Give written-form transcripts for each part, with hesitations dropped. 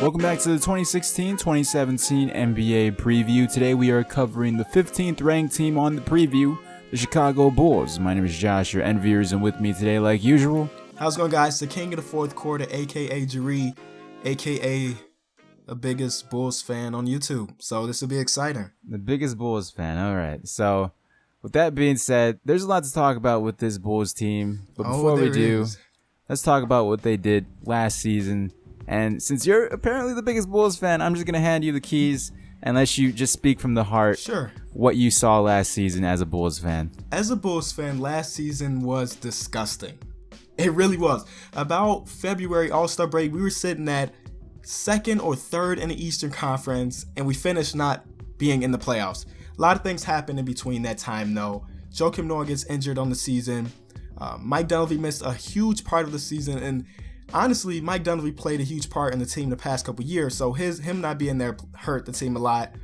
Welcome back to the 2016-2017 NBA preview. Today we are covering the 15th ranked team on the preview, the Chicago Bulls. My name is Josh, your Envyerz, and with me today, like usual, how's it going, guys? The king of the fourth quarter, aka Jaree, aka the biggest Bulls fan on YouTube. So this will be exciting. The biggest Bulls fan. All right. So with that being said, there's a lot to talk about with this Bulls team. But before we do, let's talk about what they did last season. And since you're apparently the biggest Bulls fan, I'm just going to hand you the keys and let you just speak from the heart. Sure. What you saw last season as a Bulls fan. As a Bulls fan, last season was disgusting. It really was. About February All-Star break, we were sitting at second or third in the Eastern Conference, and we finished not being in the playoffs. A lot of things happened in between that time, though. Joakim Noah gets injured on the season. Mike Dunleavy missed a huge part of the season, and honestly, Mike Dunleavy played a huge part in the team the past couple years, so him not being there hurt the team a lot.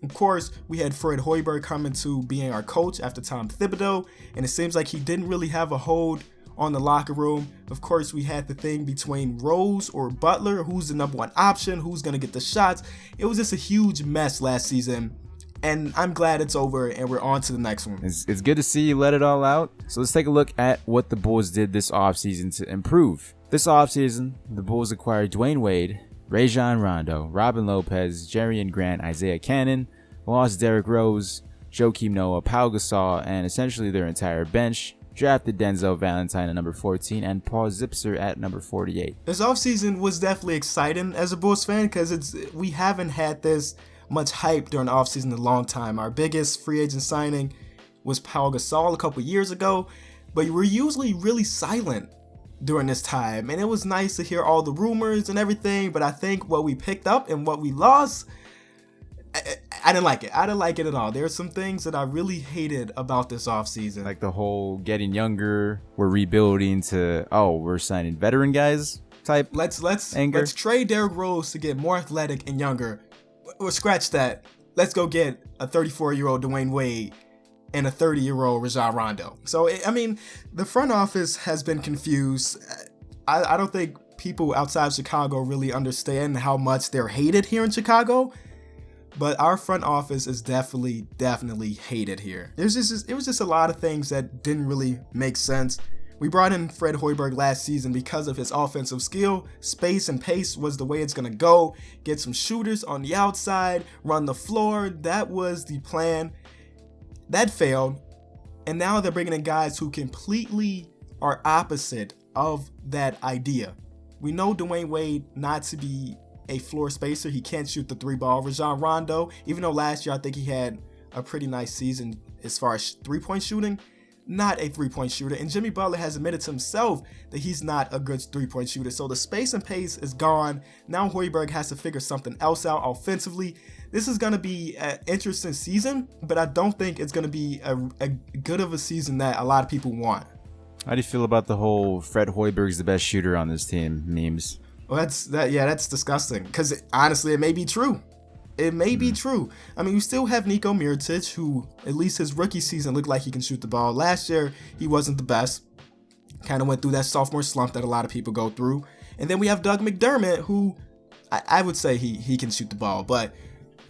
Of course, we had Fred Hoiberg coming to being our coach after Tom Thibodeau, and it seems like he didn't really have a hold on the locker room. Of course, we had the thing between Rose or Butler, who's the number one option, who's going to get the shots. It was just a huge mess last season, and I'm glad it's over and we're on to the next one. It's good to see you let it all out. So let's take a look at what the Bulls did this offseason to improve. This offseason, the Bulls acquired Dwayne Wade, Rajon Rondo, Robin Lopez, Jerian Grant, Isaiah Cannon, lost Derrick Rose, Joakim Noah, Pau Gasol, and essentially their entire bench. Drafted Denzel Valentine at number 14 and Paul Zipser at number 48. This offseason was definitely exciting as a Bulls fan because we haven't had this much hype during the offseason in a long time. Our biggest free agent signing was Pau Gasol a couple years ago, but we're usually really silent during this time, and it was nice to hear all the rumors and everything, but I think what we picked up and what we lost, I didn't like it. I didn't like it at all. There are some things that I really hated about this offseason. Like the whole getting younger, we're rebuilding to, we're signing veteran guys type anger. Let's trade Derrick Rose to get more athletic and younger. We'll scratch that. Let's go get a 34-year-old Dwayne Wade and a 30-year-old Rajon Rondo. So, the front office has been confused. I don't think people outside Chicago really understand how much they're hated here in Chicago, but our front office is definitely hated here. It was just a lot of things that didn't really make sense. We brought in Fred Hoiberg last season because of his offensive skill. Space and pace was the way it's going to go. Get some shooters on the outside, run the floor. That was the plan. That failed, and now they're bringing in guys who completely are opposite of that idea. We know Dwayne Wade not to be a floor spacer. He can't shoot the three ball. Rajon Rondo, even though last year I think he had a pretty nice season as far as three-point shooting, not a three-point shooter. And Jimmy Butler has admitted to himself that he's not a good three-point shooter. So the space and pace is gone. Now Hoiberg has to figure something else out offensively. This is going to be an interesting season, but I don't think it's going to be a good of a season that a lot of people want. How do you feel about the whole Fred Hoiberg's the best shooter on this team memes? Well, that's disgusting because honestly, it may be true. It may be true. You still have Niko Mirotic, who at least his rookie season looked like he can shoot the ball. Last year, he wasn't the best. Kind of went through that sophomore slump that a lot of people go through. And then we have Doug McDermott, who I would say he can shoot the ball, but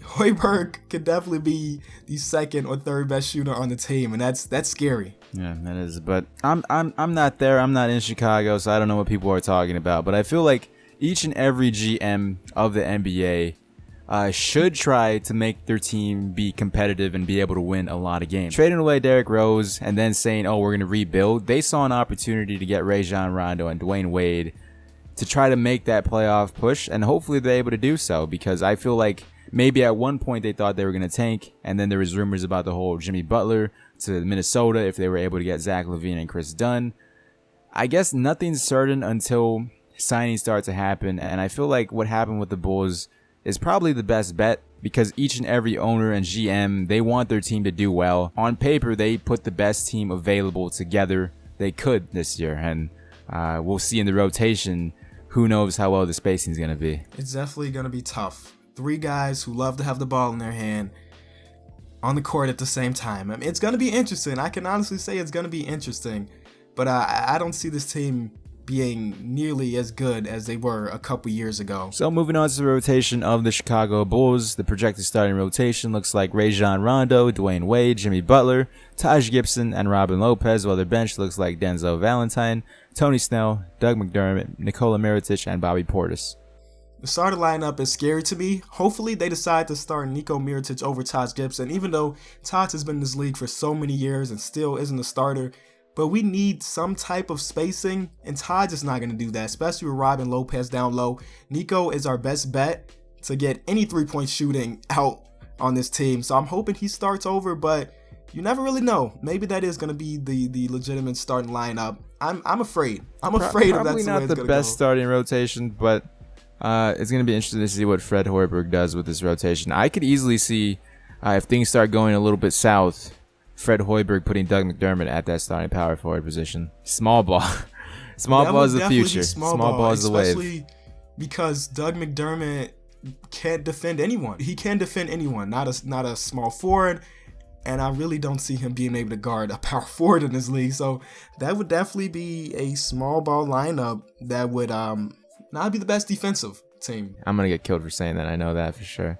Hoiberg could definitely be the second or third best shooter on the team, and that's scary. Yeah, that is. But I'm not there. I'm not in Chicago, so I don't know what people are talking about. But I feel like each and every GM of the NBA should try to make their team be competitive and be able to win a lot of games. Trading away Derrick Rose and then saying, we're going to rebuild. They saw an opportunity to get Rajon Rondo and Dwayne Wade to try to make that playoff push, and hopefully they're able to do so, because I feel like maybe at one point they thought they were going to tank, and then there was rumors about the whole Jimmy Butler to Minnesota if they were able to get Zach LaVine and Chris Dunn. I guess nothing's certain until signings start to happen, and I feel like what happened with the Bulls is probably the best bet, because each and every owner and GM, they want their team to do well. On paper, they put the best team available together they could this year, and we'll see in the rotation. Who knows how well the spacing is going to be. It's definitely going to be tough. Three guys who love to have the ball in their hand on the court at the same time. It's going to be interesting. I can honestly say it's going to be interesting, but I don't see this team being nearly as good as they were a couple years ago. So moving on to the rotation of the Chicago Bulls, the projected starting rotation looks like Rajon Rondo, Dwayne Wade, Jimmy Butler, Taj Gibson, and Robin Lopez, while their bench looks like Denzel Valentine, Tony Snell, Doug McDermott, Nikola Mirotic, and Bobby Portis. The starting lineup is scary to me. Hopefully they decide to start Niko Mirotic over Taj Gibson, even though Taj has been in this league for so many years and still isn't a starter. But we need some type of spacing, and Taj is not going to do that, especially with Robin Lopez down low. Nico is our best bet to get any three-point shooting out on this team. So I'm hoping he starts over, but you never really know. Maybe that is going to be the legitimate starting lineup. I'm afraid. I'm afraid of that. Probably not the best starting rotation, but it's going to be interesting to see what Fred Hoiberg does with this rotation. I could easily see if things start going a little bit south, Fred Hoiberg putting Doug McDermott at that starting power forward position. Small ball. Small ball is the future. Small ball is the wave. Especially because Doug McDermott can't defend anyone. He can defend anyone, not a small forward. And I really don't see him being able to guard a power forward in this league. So that would definitely be a small ball lineup that would not be the best defensive team. I'm going to get killed for saying that. I know that for sure.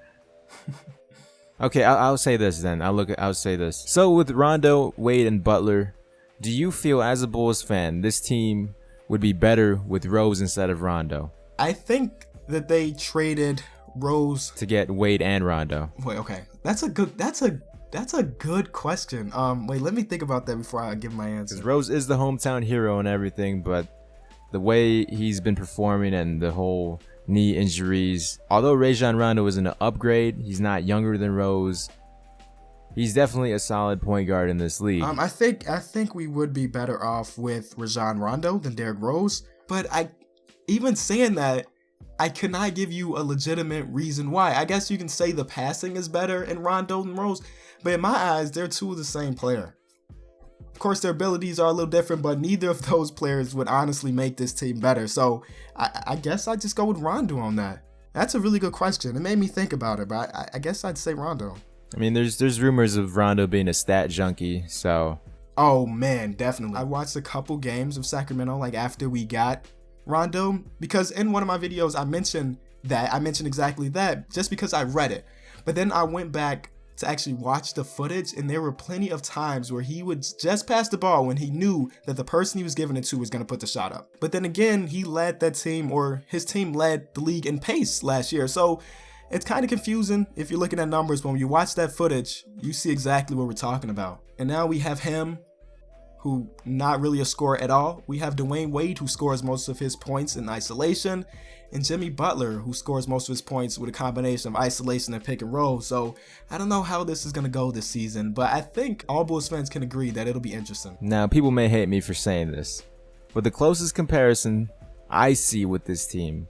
Okay, I'll say this then. I'll say this. So with Rondo, Wade, and Butler, do you feel as a Bulls fan this team would be better with Rose instead of Rondo? I think that they traded Rose to get Wade and Rondo. Wait, okay. That's a good question. Wait, let me think about that before I give my answer. Because Rose is the hometown hero and everything, but the way he's been performing and the whole knee injuries, although Rajon Rondo is an upgrade, he's not younger than Rose. He's definitely a solid point guard in this league. I think we would be better off with Rajon Rondo than Derrick Rose, but even saying that, I could not give you a legitimate reason why. I guess you can say the passing is better in Rondo than Rose, but in my eyes, they're two of the same player. Of course, their abilities are a little different, but neither of those players would honestly make this team better. So I guess I'd just go with Rondo on that. That's a really good question. It made me think about it, but I guess I'd say Rondo. I mean, there's rumors of Rondo being a stat junkie, so. Oh man, definitely. I watched a couple games of Sacramento, like after we got Rondo, because in one of my videos I mentioned exactly that just because I read it. But then I went back to actually watch the footage, and there were plenty of times where he would just pass the ball when he knew that the person he was giving it to was going to put the shot up. But then again, he led that team, or his team led the league in pace last year. So it's kind of confusing if you're looking at numbers, but when you watch that footage, you see exactly what we're talking about. And now we have him, who not really a scorer at all. We have Dwayne Wade, who scores most of his points in isolation, and Jimmy Butler, who scores most of his points with a combination of isolation and pick and roll. So I don't know how this is going to go this season, but I think all Bulls fans can agree that it'll be interesting. Now, people may hate me for saying this, but the closest comparison I see with this team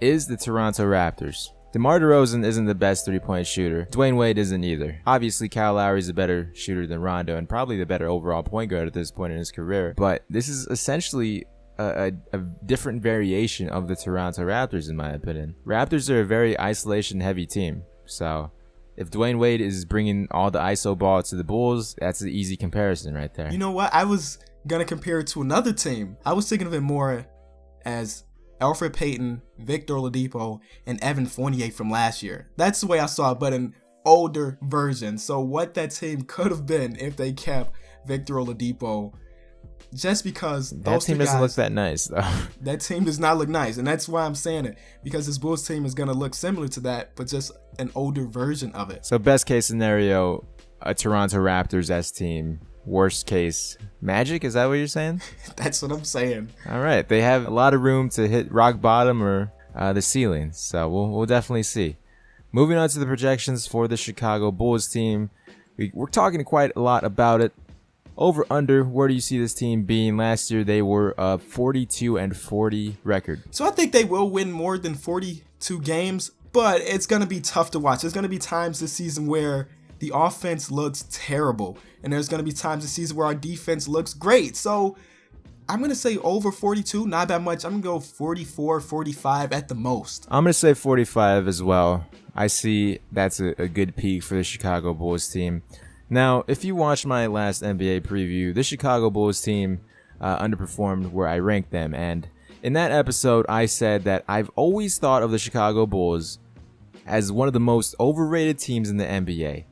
is the Toronto Raptors. DeMar DeRozan isn't the best three-point shooter. Dwayne Wade isn't either. Obviously, Kyle Lowry's a better shooter than Rondo and probably the better overall point guard at this point in his career. But this is essentially a different variation of the Toronto Raptors, in my opinion. Raptors are a very isolation-heavy team. So if Dwayne Wade is bringing all the ISO ball to the Bulls, that's an easy comparison right there. You know what? I was going to compare it to another team. I was thinking of it more as Elfrid Payton, Victor Oladipo, and Evan Fournier from last year. That's the way I saw it, but an older version. So what that team could have been if they kept Victor Oladipo, just because that team doesn't look that nice, though. That team does not look nice, and that's why I'm saying it, because this Bulls team is going to look similar to that, but just an older version of it. So best case scenario, a Toronto Raptors-esque team. Worst case, Magic? Is that what you're saying? That's what I'm saying. All right. They have a lot of room to hit rock bottom or the ceiling, so we'll definitely see. Moving on to the projections for the Chicago Bulls team. We're talking quite a lot about it. Over, under, where do you see this team being? Last year, they were a 42-40 record. So I think they will win more than 42 games, but it's going to be tough to watch. There's going to be times this season where the offense looks terrible, and there's going to be times this season where our defense looks great. So I'm going to say over 42, not that much. I'm going to go 44, 45 at the most. I'm going to say 45 as well. I see that's a good peak for the Chicago Bulls team. Now, if you watched my last NBA preview, the Chicago Bulls team underperformed where I ranked them. And in that episode, I said that I've always thought of the Chicago Bulls as one of the most overrated teams in the NBA.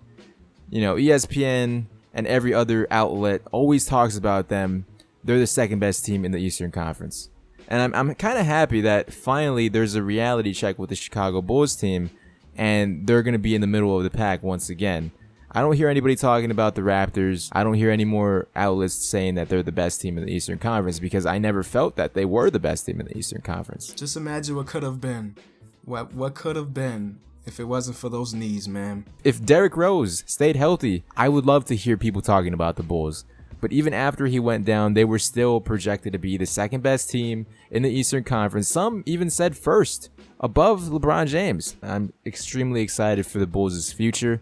You know, ESPN and every other outlet always talks about them. They're the second best team in the Eastern Conference. And I'm kind of happy that finally there's a reality check with the Chicago Bulls team, and they're going to be in the middle of the pack once again. I don't hear anybody talking about the Raptors. I don't hear any more outlets saying that they're the best team in the Eastern Conference, because I never felt that they were the best team in the Eastern Conference. Just imagine what could have been. What could have been if it wasn't for those knees, man. If Derrick Rose stayed healthy, I would love to hear people talking about the Bulls. But even after he went down, they were still projected to be the second best team in the Eastern Conference. Some even said first, above LeBron James. I'm extremely excited for the Bulls' future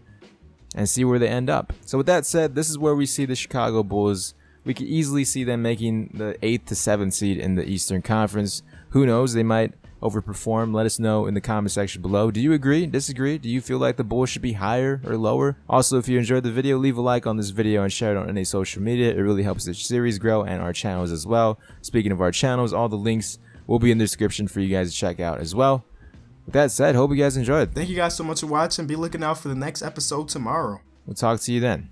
and see where they end up. So with that said, this is where we see the Chicago Bulls. We could easily see them making the 8th to 7th seed in the Eastern Conference. Who knows? They might overperform. Let us know in the comment section below. Do you agree? Disagree? Do you feel like the Bulls should be higher or lower? Also, if you enjoyed the video, leave a like on this video and share it on any social media. It really helps the series grow and our channels as well. Speaking of our channels, all the links will be in the description for you guys to check out as well. With that said, hope you guys enjoyed. Thank you guys so much for watching. Be looking out for the next episode tomorrow. We'll talk to you then.